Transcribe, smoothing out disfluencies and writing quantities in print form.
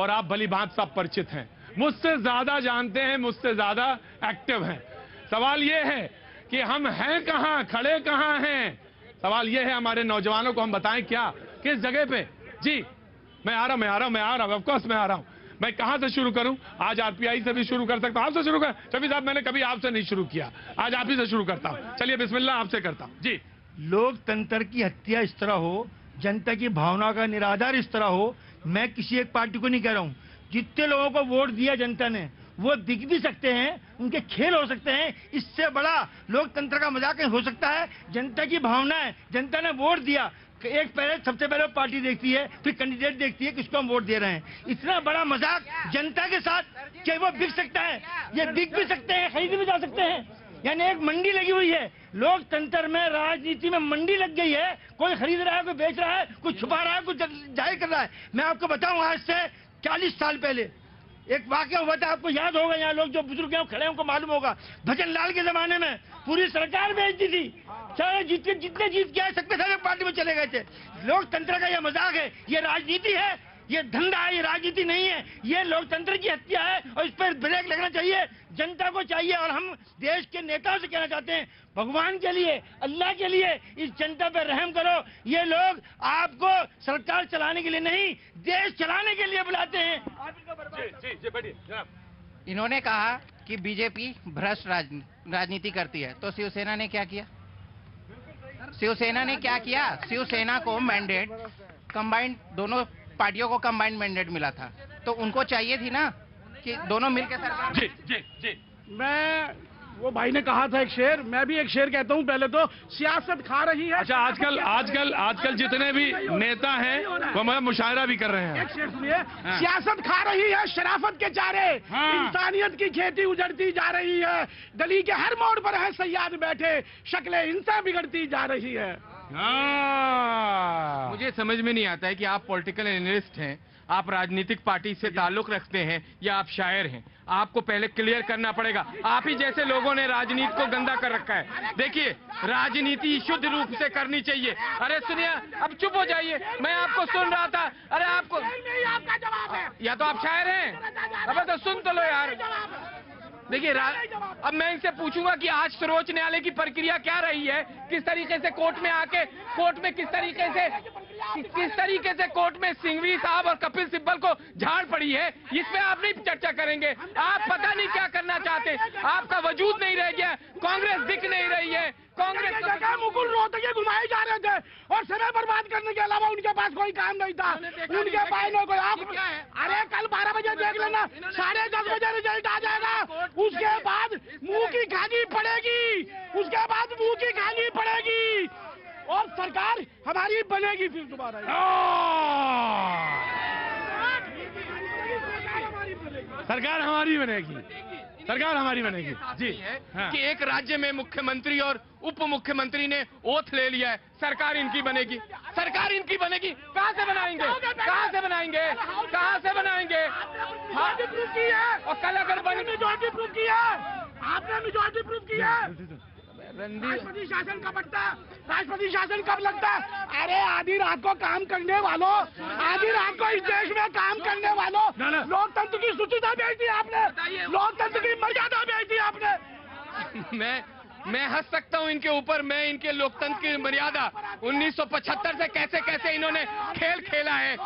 और आप भली भांति सब परिचित हैं, मुझसे ज्यादा जानते हैं, मुझसे ज्यादा एक्टिव हैं। सवाल ये है कि हम हैं कहां, खड़े कहां हैं। सवाल ये है हमारे नौजवानों को हम बताएं क्या, किस जगह पे। जी मैं आ रहा हूं, ऑफकोर्स मैं आ रहा हूं। मैं कहां से शुरू करूं? आज आरपीआई से भी शुरू कर सकता हूं, आपसे शुरू कर। शफी साहब मैंने कभी आपसे नहीं शुरू किया, आज आप ही से शुरू करता हूं। चलिए बिस्मिल्लाह, आपसे करता हूं। जी, लोकतंत्र की हत्या इस तरह हो, जनता की भावना का निरादर इस तरह हो, मैं किसी एक पार्टी को नहीं कह रहा हूं। जितने लोगों को वोट दिया जनता ने, वो दिख भी सकते हैं, उनके खेल हो सकते हैं, इससे बड़ा लोकतंत्र का मजाक हो सकता है। जनता की भावना है, जनता ने वोट दिया, एक पहले सबसे पहले पार्टी देखती है, फिर कैंडिडेट देखती है किसको हम वोट दे रहे हैं। इतना बड़ा मजाक जनता के साथ क्या वो बिक सकता है? ये बिक भी सकते हैं, खरीद भी जा सकते हैं। यानी एक मंडी लगी हुई है लोकतंत्र में, राजनीति में मंडी लग गई है। कोई खरीद रहा है, कोई बेच रहा है, कोई छुपा रहा है, कोई जाहिर कर रहा है। मैं आपको बताऊं, आज से 40 साल पहले एक वाकया हुआ था, आपको याद होगा, यहाँ लोग जो बुजुर्ग हैं खड़े हैं उनको मालूम होगा। भजन लाल के जमाने में पूरी सरकार बेचती थी, चाहे जितने जीत गए सकते थे पार्टी में चले गए थे। लोकतंत्र का यह मजाक है, ये राजनीति है, ये धंधा है, ये राजनीति नहीं है, ये लोकतंत्र की हत्या है और इस पर ब्रेक लगना चाहिए, जनता को चाहिए। और हम देश के नेताओं से कहना चाहते हैं, भगवान के लिए, अल्लाह के लिए इस जनता पर रहम करो। ये लोग आपको सरकार चलाने के लिए नहीं, देश चलाने के लिए बुलाते हैं। जी बैठिए जनाब। इन्होंने कहा कि बीजेपी भ्रष्ट राजनीति करती है, तो शिवसेना ने क्या किया? शिवसेना ने क्या किया? शिवसेना को मैंडेट कंबाइंड, दोनों पार्टियों को कंबाइंड मैंडेट मिला था, तो उनको चाहिए थी ना कि दोनों मिलकर सरकार। जी जी जी, मैं, वो भाई ने कहा था एक शेर, मैं भी एक शेर कहता हूं। पहले तो सियासत खा रही है। अच्छा, आजकल जितने भी नेता हैं वो मतलब मुशायरा भी कर रहे हैं। एक शेर सुनिए, सियासत खा रही है शराफत के चारे, इंसानियत की खेती उजड़ती जा रही है, गली के हर मोड़ पर है सयाद बैठे, शक्लें इंसान बिगड़ती जा रही है। मुझे समझ में नहीं आता है कि आप पॉलिटिकल एनालिस्ट हैं, आप राजनीतिक पार्टी से ताल्लुक रखते हैं या आप शायर हैं। आपको पहले क्लियर करना पड़ेगा। आप ही जैसे लोगों ने राजनीति को गंदा कर रखा है। देखिए, राजनीति शुद्ध रूप से करनी चाहिए। अरे सुनिए, अब चुप हो जाइए, मैं आपको सुन रहा था। अरे आपको आपका जवाब है, या तो आप शायर हैं, अब तो सुन तो लो यार। देखिए, अब मैं इनसे पूछूंगा कि आज सर्वोच्च न्यायालय की प्रक्रिया क्या रही है, किस तरीके से कोर्ट में आके, कोर्ट में किस तरीके से कोर्ट में सिंघवी साहब और कपिल सिब्बल को झाड़ पड़ी है, इस पे आप नहीं चर्चा करेंगे। आप पता नहीं क्या करना चाहते, आपका वजूद नहीं रह गया, कांग्रेस दिख नहीं रही है। कांग्रेस मुकुल रोहतगी घुमाए जा रहे थे और समय बर्बाद करने के अलावा उनके पास कोई काम नहीं था, उनके पास न कोई। आप अरे कल 12 बजे देख लेना, 10:30 बजे रिजल्ट आ जाएगा, उसके बाद मुंह की खानी पड़ेगी, उसके बाद मुंह की खानी पड़ेगी और सरकार हमारी बनेगी फिर दोबारा। सरकार हमारी बनेगी, सरकार हमारी बनेगी। जी हाँ। कि एक राज्य में मुख्यमंत्री और उप मुख्यमंत्री ने ओथ ले लिया है, सरकार इनकी बनेगी, सरकार इनकी बनेगी। कहां से बनाएंगे, कहां से बनाएंगे, कहां से बनाएंगे? हाँ, प्रूफ की है और कल अगर मेजॉरिटी प्रूफ की है, आपने मेजॉरिटी प्रूफ की है। राष्ट्रपति शासन कब लगता है? राष्ट्रपति शासन कब लगता है? अरे आधी रात को काम करने वालों, आधी रात को इस देश में काम करने वालों, लोकतंत्र की शुचिता बेच दी आपने, लोकतंत्र की मर्यादा बेच दी आपने। मैं हंस सकता हूं इनके ऊपर, मैं इनके लोकतंत्र की मर्यादा 1975 से कैसे कैसे इन्होंने खेल खेला है।